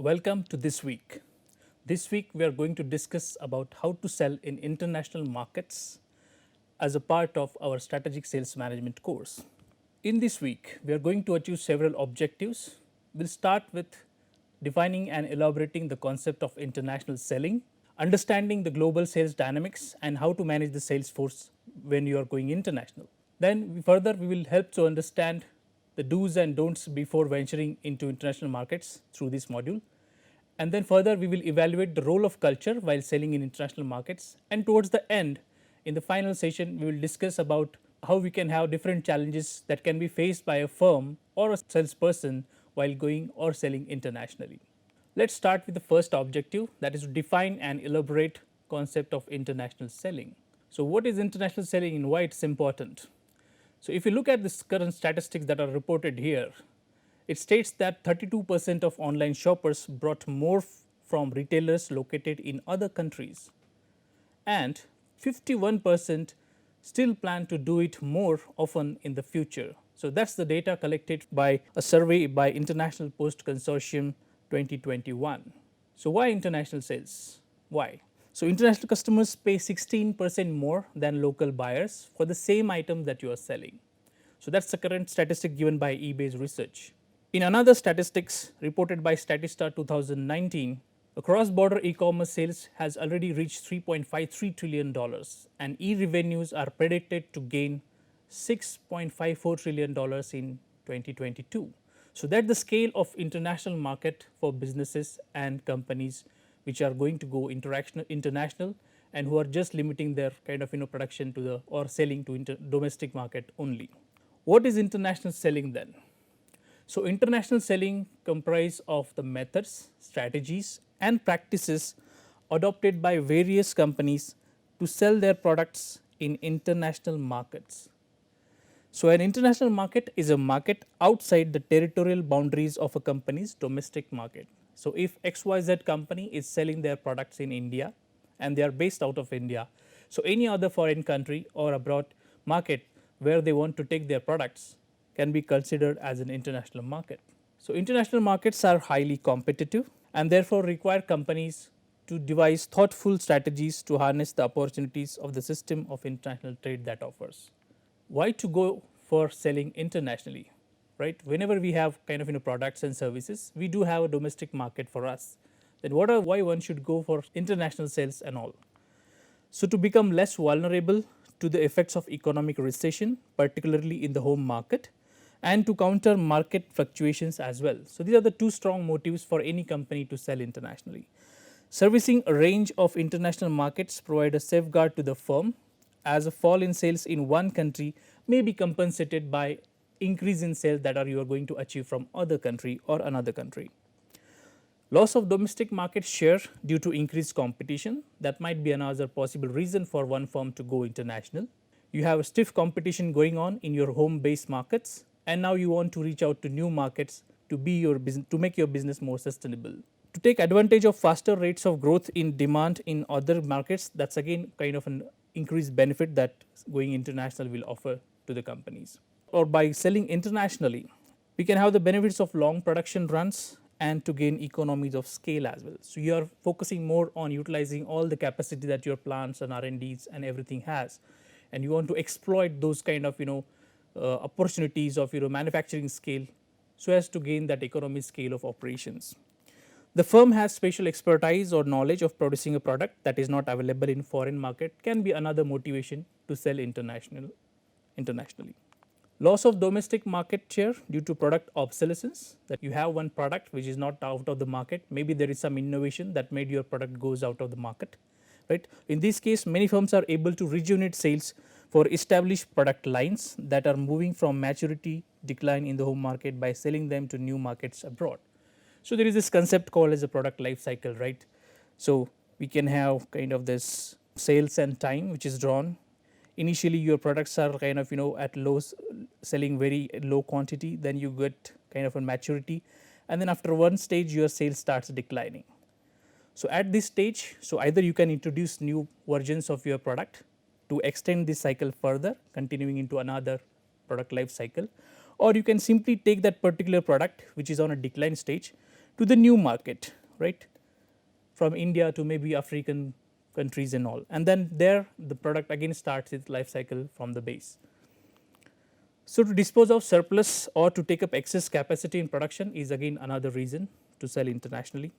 Welcome to this week. This week we are going to discuss about how to sell in international markets as a part of our strategic sales management course. In this week we are going to achieve several objectives. We'll start with defining and elaborating the concept of international selling, understanding the global sales dynamics and how to manage the sales force when you are going international. Then further we will help to understand the do's and don'ts before venturing into international markets through this module. And then further we will evaluate the role of culture while selling in international markets, and towards the end in the final session we will discuss about how we can have different challenges that can be faced by a firm or a salesperson while going or selling internationally. Let's start with the first objective, that is to define and elaborate concept of international selling. So what is international selling and why it's important? So if you look at this current statistics that are reported here, it states that 32% of online shoppers bought more from retailers located in other countries, and 51% still plan to do it more often in the future. So that's the data collected by a survey by International Post Consortium 2021. So why international sales? Why? So international customers pay 16% more than local buyers for the same item that you are selling. So that's the current statistic given by eBay's research. In another statistics reported by Statista 2019, cross-border e-commerce sales has already reached $3.53 trillion and e-revenues are predicted to gain $6.54 trillion in 2022. So that's the scale of international market for businesses and companies which are going to go international and who are just limiting their kind of production to the or selling to domestic market only. What is international selling then? So international selling comprise of the methods, strategies and practices adopted by various companies to sell their products in international markets. So an international market is a market outside the territorial boundaries of a company's domestic market. So if XYZ company is selling their products in India and they are based out of India, so any other foreign country or abroad market where they want to take their products can be considered as an international market. So international markets are highly competitive and therefore require companies to devise thoughtful strategies to harness the opportunities of the system of international trade that offers. Why to go for selling internationally? Right? Whenever we have kind of products and services, we do have a domestic market for us. Then why one should go for international sales and all? So to become less vulnerable to the effects of economic recession, particularly in the home market, and to counter market fluctuations as well. So these are the two strong motives for any company to sell internationally. Servicing a range of international markets provide a safeguard to the firm, as a fall in sales in one country may be compensated by increase in sales that you are going to achieve from other country or another country. Loss of domestic market share due to increased competition, that might be another possible reason for one firm to go international. You have a stiff competition going on in your home based markets, and now you want to reach out to new markets to make your business more sustainable. To take advantage of faster rates of growth in demand in other markets, that's again kind of an increased benefit that going international will offer to the companies. Or by selling internationally, we can have the benefits of long production runs and to gain economies of scale as well. So you are focusing more on utilizing all the capacity that your plants and R&Ds and everything has, and you want to exploit those kind of opportunities of manufacturing scale so as to gain that economy scale of operations. The firm has special expertise or knowledge of producing a product that is not available in foreign market can be another motivation to sell internationally. Loss of domestic market share due to product obsolescence, that you have one product which is not out of the market, maybe there is some innovation that made your product goes out of the market, right? In this case, many firms are able to rejuvenate sales for established product lines that are moving from maturity decline in the home market by selling them to new markets abroad. So there is this concept called as a product life cycle, right? So we can have kind of this sales and time which is drawn. Initially your products are kind of at low, selling very low quantity, then you get kind of a maturity, and then after one stage your sales starts declining. So at this stage, so either you can introduce new versions of your product to extend this cycle further, continuing into another product life cycle, or you can simply take that particular product which is on a decline stage to the new market, right? From India to maybe African countries and all. And then there the product again starts its life cycle from the base. So to dispose of surplus or to take up excess capacity in production is again another reason to sell internationally.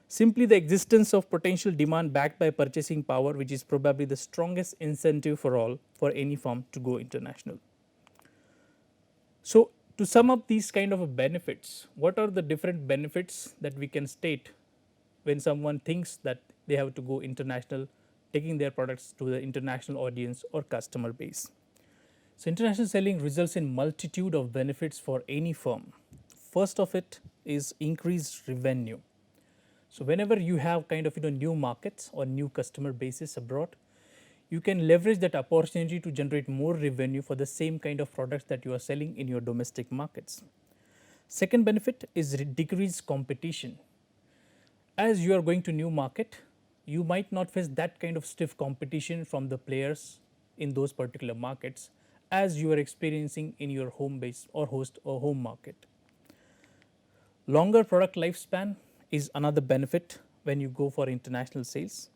Simply the existence of potential demand backed by purchasing power, which is probably the strongest incentive for all for any firm to go international. So to sum up these kind of benefits, what are the different benefits that we can state when someone thinks that they have to go international, taking their products to the international audience or customer base? So international selling results in multitude of benefits for any firm. First of it is increased revenue. So whenever you have kind of new markets or new customer bases abroad, you can leverage that opportunity to generate more revenue for the same kind of products that you are selling in your domestic markets. Second benefit is decreased competition. As you are going to new market, you might not face that kind of stiff competition from the players in those particular markets as you are experiencing in your home base or host or home market. Longer product lifespan is another benefit when you go for international sales.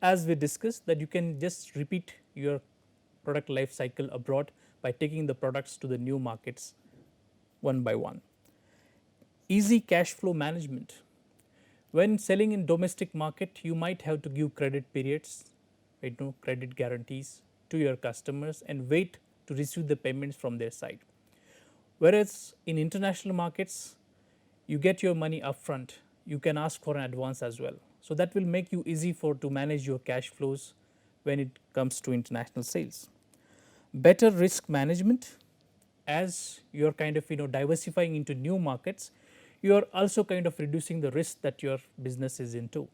As we discussed, that you can just repeat your product life cycle abroad by taking the products to the new markets one by one. Easy cash flow management. When selling in domestic market, you might have to give credit periods, right, no credit guarantees to your customers and wait to receive the payments from their side. Whereas in international markets, you get your money upfront, you can ask for an advance as well. So that will make you easy for to manage your cash flows when it comes to international sales. Better risk management. As you are kind of diversifying into new markets, you are also kind of reducing the risk that your business is into.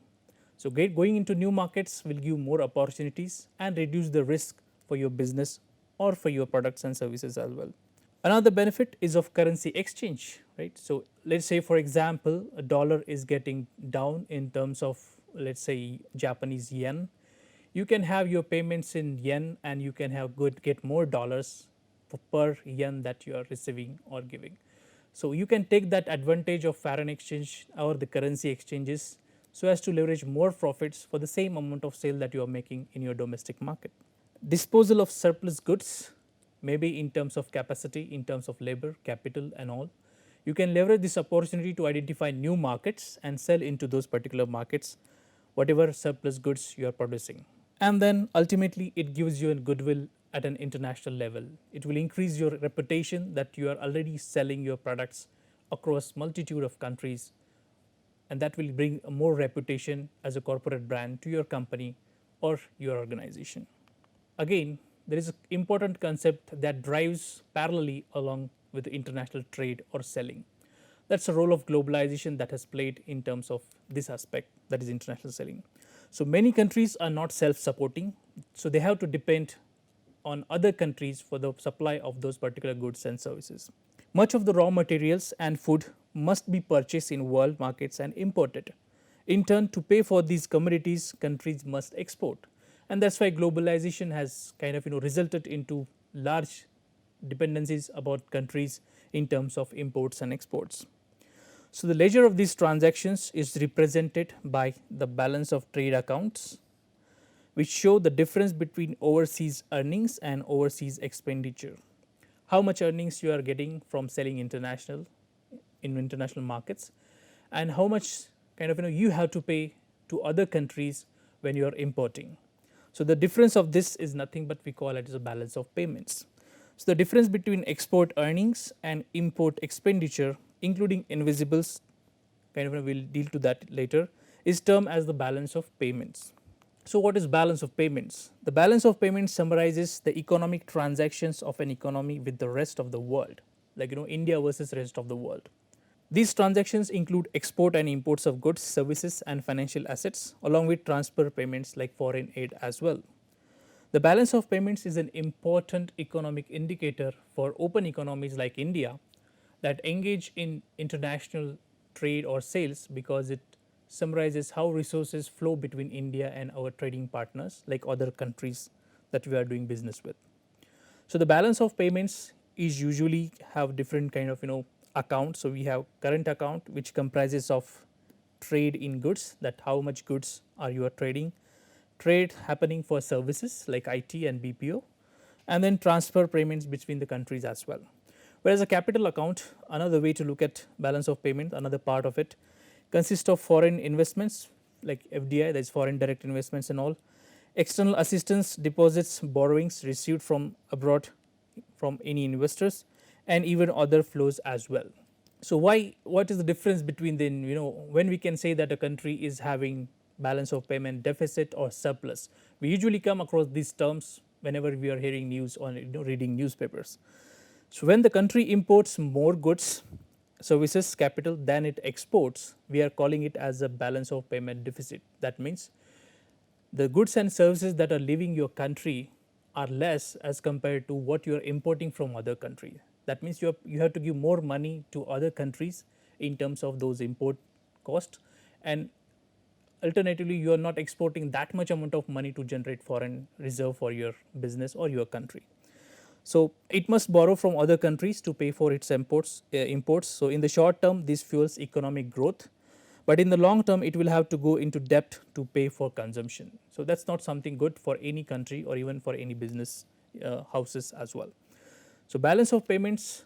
So going into new markets will give more opportunities and reduce the risk for your business or for your products and services as well. Another benefit is of currency exchange, right? So let's say for example, a dollar is getting down in terms of, let's say, Japanese yen. You can have your payments in yen and you can have get more dollars per yen that you are receiving or giving. So you can take that advantage of foreign exchange or the currency exchanges so as to leverage more profits for the same amount of sale that you are making in your domestic market. Disposal of surplus goods, maybe in terms of capacity, in terms of labor, capital and all. You can leverage this opportunity to identify new markets and sell into those particular markets whatever surplus goods you are producing. And then ultimately it gives you a goodwill at an international level. It will increase your reputation that you are already selling your products across multitude of countries, and that will bring a more reputation as a corporate brand to your company or your organization. Again, there is an important concept that drives parallelly along with the international trade or selling. That's a role of globalization that has played in terms of this aspect, that is international selling. So many countries are not self-supporting, so they have to depend on other countries for the supply of those particular goods and services. Much of the raw materials and food must be purchased in world markets and imported. In turn, to pay for these commodities, countries must export, and that's why globalization has kind of resulted into large dependencies about countries in terms of imports and exports. So the ledger of these transactions is represented by the balance of trade accounts, which show the difference between overseas earnings and overseas expenditure. How much earnings you are getting from selling international in international markets, and how much kind of you have to pay to other countries when you are importing. So the difference of this is nothing but we call it as a balance of payments. So the difference between export earnings and import expenditure, including invisibles, kind of we'll deal to that later, is termed as the balance of payments. So what is balance of payments? The balance of payments summarizes the economic transactions of an economy with the rest of the world, like India versus rest of the world. These transactions include export and imports of goods, services and financial assets, along with transfer payments like foreign aid as well. The balance of payments is an important economic indicator for open economies like India that engage in international trade or sales, because it summarizes how resources flow between India and our trading partners like other countries that we are doing business with. So the balance of payments is usually have different kind of account. So we have current account, which comprises of trade in goods, that how much goods are you are trading, trade happening for services like IT and BPO, and then transfer payments between the countries as well. Whereas a capital account, another way to look at balance of payment, another part of it consists of foreign investments like FDI, that is foreign direct investments and all, external assistance, deposits, borrowings received from abroad from any investors, and even other flows as well. So why, what is the difference between then, when we can say that a country is having balance of payment deficit or surplus? We usually come across these terms whenever we are hearing news or reading newspapers. So when the country imports more goods, services, capital than it exports, we are calling it as a balance of payment deficit. That means the goods and services that are leaving your country are less as compared to what you are importing from other countries. That means you have to give more money to other countries in terms of those import costs, and alternatively you are not exporting that much amount of money to generate foreign reserve for your business or your country. So it must borrow from other countries to pay for its imports. So in the short term, this fuels economic growth, but in the long term, it will have to go into debt to pay for consumption. So that's not something good for any country or even for any business houses as well. So balance of payments,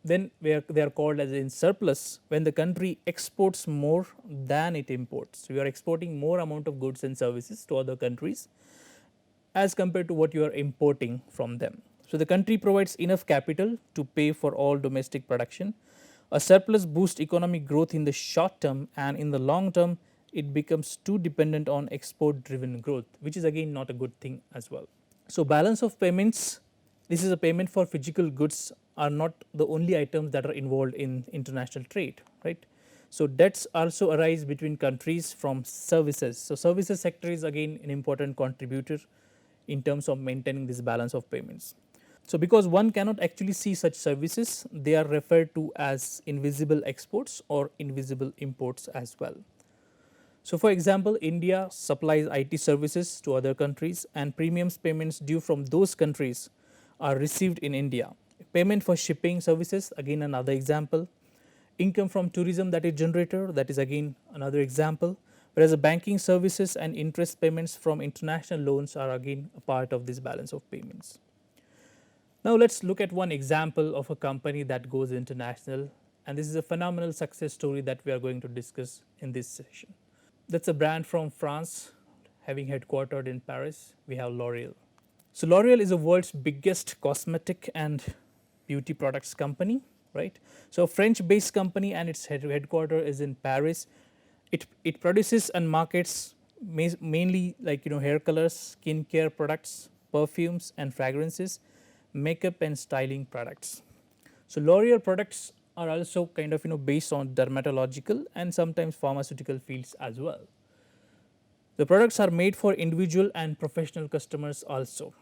then they are called as in surplus when the country exports more than it imports. So you are exporting more amount of goods and services to other countries as compared to what you are importing from them. So the country provides enough capital to pay for all domestic production. A surplus boosts economic growth in the short term, and in the long term it becomes too dependent on export driven growth, which is again not a good thing as well. So balance of payments, this is a payment for physical goods, are not the only items that are involved in international trade, right? So debts also arise between countries from services. So services sector is again an important contributor in terms of maintaining this balance of payments. So because one cannot actually see such services, they are referred to as invisible exports or invisible imports as well. So for example, India supplies IT services to other countries, and premiums payments due from those countries are received in India. Payment for shipping services, again another example. Income from tourism that is generated, that is again another example. Whereas the banking services and interest payments from international loans are again a part of this balance of payments. Now let's look at one example of a company that goes international, and this is a phenomenal success story that we are going to discuss in this session. That's a brand from France having headquartered in Paris. We have L'Oreal. So L'Oreal is the world's biggest cosmetic and beauty products company, right? So a French based company, and its headquarter is in Paris. It produces and markets mainly like hair colors, skincare products, perfumes and fragrances, makeup and styling products. So L'Oreal products are also kind of based on dermatological and sometimes pharmaceutical fields as well. The products are made for individual and professional customers also.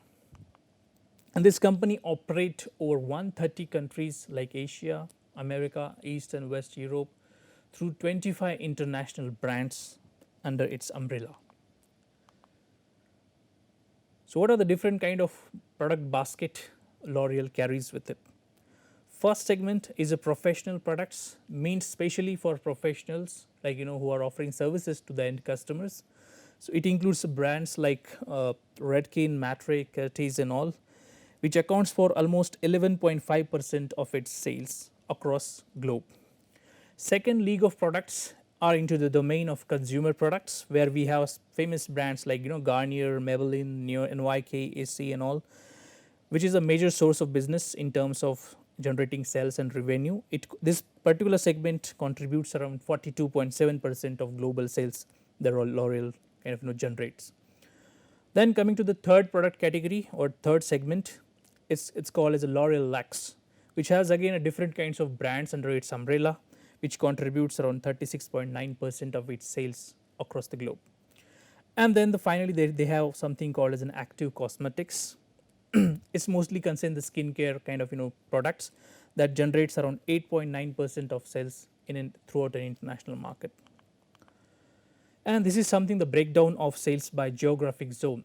And this company operates over 130 countries like Asia, America, East and West Europe through 25 international brands under its umbrella. So what are the different kind of product basket L'Oreal carries with it? First segment is a professional products, meant specially for professionals like who are offering services to the end customers. So it includes brands like Redken, Matre, Curtis and all, which accounts for almost 11.5% of its sales across globe. Second league of products are into the domain of consumer products, where we have famous brands like Garnier, Maybelline, Neo, NYK, AC and all, which is a major source of business in terms of generating sales and revenue. This particular segment contributes around 42.7% of global sales that L'Oreal kind of generates. Then coming to the third product category or third segment, it's called as a L'Oreal Luxe, which has again a different kinds of brands under its umbrella, which contributes around 36.9% of its sales across the globe. And then finally they have something called as an active cosmetics. It's mostly concerned the skincare kind of products that generates around 8.9% of sales throughout an international market. And this is something the breakdown of sales by geographic zone.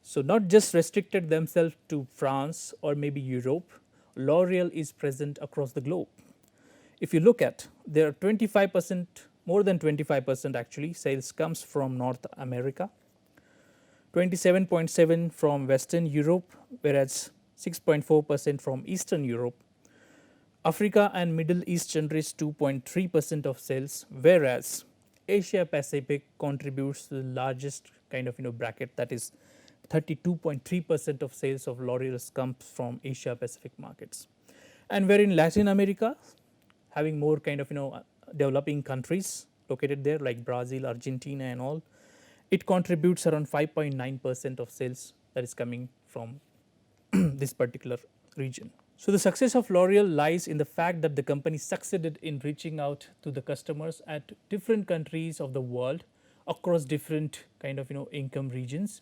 So not just restricted themselves to France or maybe Europe, L'Oreal is present across the globe. If you look at, there are 25%, more than 25% actually, sales comes from North America, 27.7 from Western Europe, whereas 6.4% from Eastern Europe. Africa and Middle East generates 2.3% of sales, whereas Asia Pacific contributes to the largest kind of bracket, that is 32.3% of sales of L'Oreal comes from Asia Pacific markets. And we're in Latin America, having more kind of developing countries located there like Brazil, Argentina and all. It contributes around 5.9% of sales that is coming from this particular region. So the success of L'Oreal lies in the fact that the company succeeded in reaching out to the customers at different countries of the world across different kind of income regions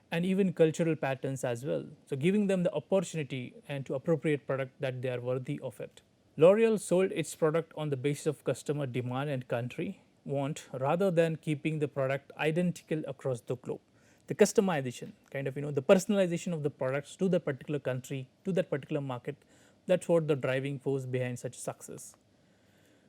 and even cultural patterns as well. So giving them the opportunity and to appropriate product that they are worthy of it. L'Oreal sold its product on the basis of customer demand and country want rather than keeping the product identical across the globe. The customization, kind of the personalization of the products to that particular country, to that particular market, that's what the driving force behind such success.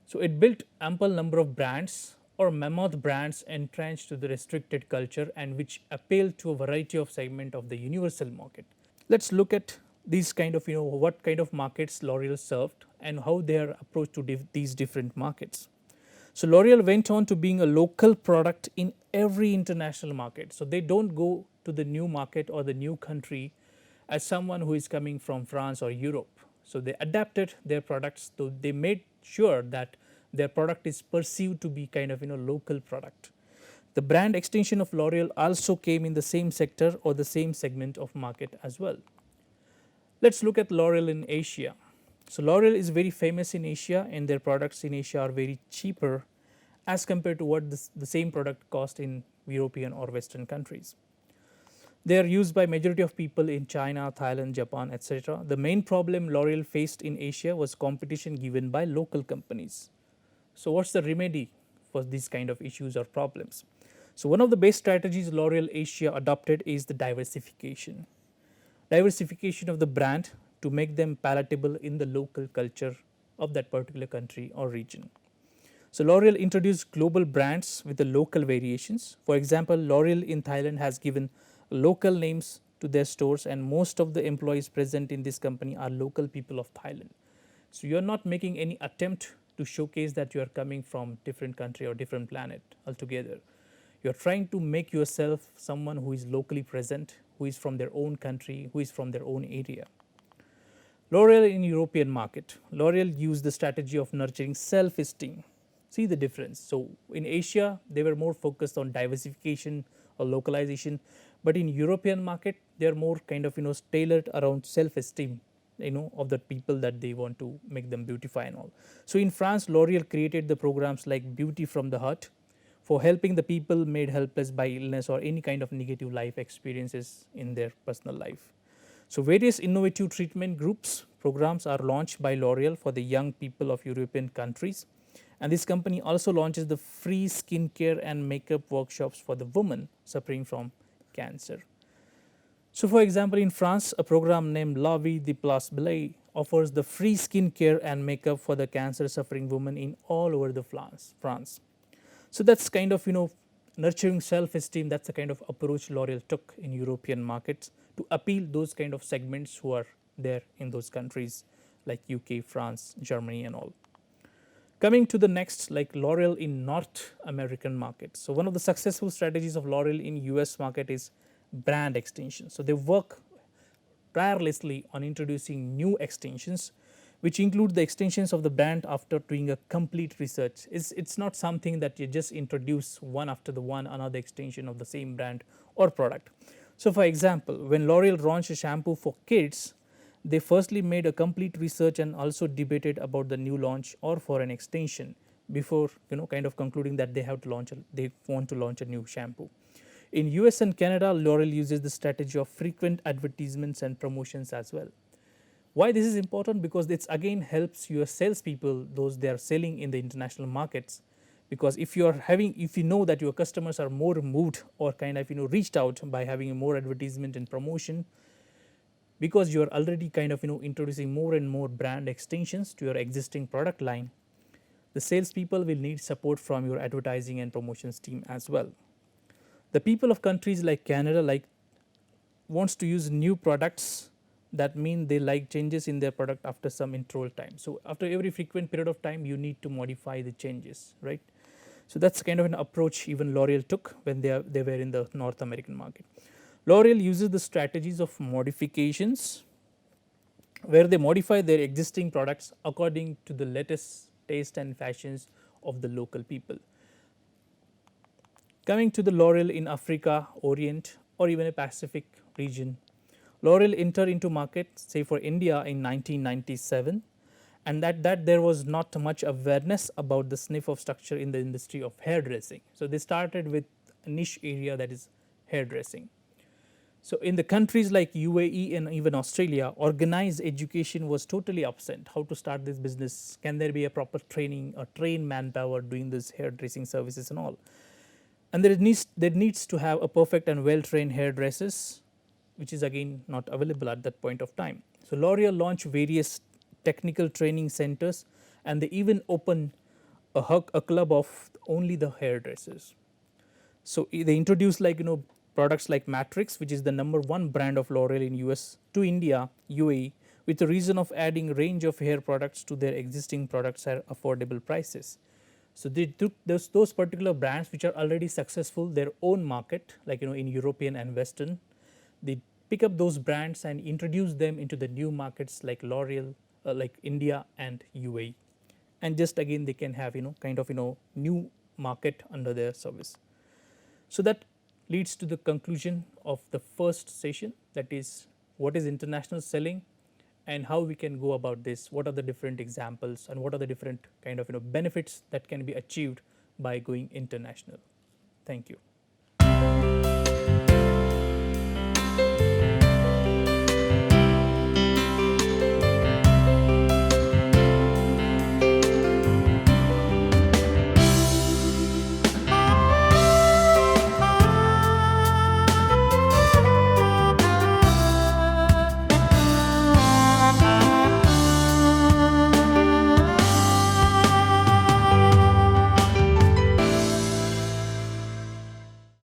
So it built ample number of brands or mammoth brands entrenched to the restricted culture and which appeal to a variety of segment of the universal market. Let's look at these kind of what kind of markets L'Oreal served and how they are approached to these different markets. So L'Oreal went on to being a local product in every international market. So they don't go to the new market or the new country as someone who is coming from France or Europe. So they adapted their products, so they made sure that their product is perceived to be kind of local product. The brand extension of L'Oreal also came in the same sector or the same segment of market as well. Let's look at L'Oreal in Asia. So L'Oreal is very famous in Asia and their products in Asia are very cheaper as compared to what the same product cost in European or Western countries. They are used by majority of people in China, Thailand, Japan, etc. The main problem L'Oreal faced in Asia was competition given by local companies. So what's the remedy for these kind of issues or problems? So one of the best strategies L'Oreal Asia adopted is the diversification. Diversification of the brand to make them palatable in the local culture of that particular country or region. So L'Oreal introduced global brands with the local variations. For example, L'Oreal in Thailand has given local names to their stores and most of the employees present in this company are local people of Thailand. So you are not making any attempt to showcase that you are coming from different country or different planet altogether. You are trying to make yourself someone who is locally present, who is from their own country, who is from their own area. L'Oreal in European market. L'Oreal used the strategy of nurturing self-esteem. See the difference. So in Asia, they were more focused on diversification or localization, but in European market, they are more kind of tailored around self-esteem, of the people that they want to make them beautify and all. So in France, L'Oreal created the programs like Beauty from the Heart for helping the people made helpless by illness or any kind of negative life experiences in their personal life. So various innovative treatment groups programs are launched by L'Oreal for the young people of European countries. And this company also launches the free skincare and makeup workshops for the women suffering from cancer. So for example, in France, a program named La Vie de Place Belle offers the free skincare and makeup for the cancer suffering women in all over the France. So that's kind of nurturing self-esteem. That's the kind of approach L'Oreal took in European markets to appeal those kind of segments who are there in those countries like UK, France, Germany and all. Coming to the next, like L'Oreal in North American market. So one of the successful strategies of L'Oreal in US market is brand extension. So they work tirelessly on introducing new extensions which include the extensions of the brand after doing a complete research. It's not something that you just introduce one after the one another extension of the same brand or product. So for example, when L'Oreal launched a shampoo for kids, they firstly made a complete research and also debated about the new launch or for an extension before kind of concluding that they want to launch a new shampoo. In US and Canada, L'Oreal uses the strategy of frequent advertisements and promotions as well. Why this is important? Because it again helps your salespeople, those they are selling in the international markets. Because if you know that your customers are more moved or kind of reached out by having more advertisement and promotion, because you are already kind of introducing more and more brand extensions to your existing product line, The salespeople will need support from your advertising and promotions team as well. The people of countries like Canada wants to use new products, that mean they like changes in their product after some interval time. So after every frequent period of time you need to modify the changes, right? So that's kind of an approach even L'Oreal took when they were in the North American market. L'Oreal uses the strategies of modifications where they modify their existing products according to the latest taste and fashions of the local people. Coming to the L'Oreal in Africa, Orient, or even a Pacific region, L'Oreal entered into market, say for India in 1997, and that there was not much awareness about the sniff of structure in the industry of hairdressing. So they started with a niche area, that is hairdressing. So in the countries like UAE and even Australia, organized education was totally absent. How to start this business? Can there be a proper training or trained manpower doing this hairdressing services and all? And there needs to have a perfect and well trained hairdressers, which is again not available at that point of time. So L'Oreal launched various technical training centers, and they even opened a club of only the hairdressers. So they introduced products like Matrix, which is the number one brand of L'Oreal in US, to India, UAE, with the reason of adding range of hair products to their existing products at affordable prices. So they took those particular brands which are already successful, their own market, in European and Western. They pick up those brands and introduce them into the new markets like L'Oreal, like India and UAE, and just again they can have new market under their service. So that leads to the conclusion of the first session, that is what is international selling and how we can go about this, what are the different examples and what are the different kind of benefits that can be achieved by going international. Thank you.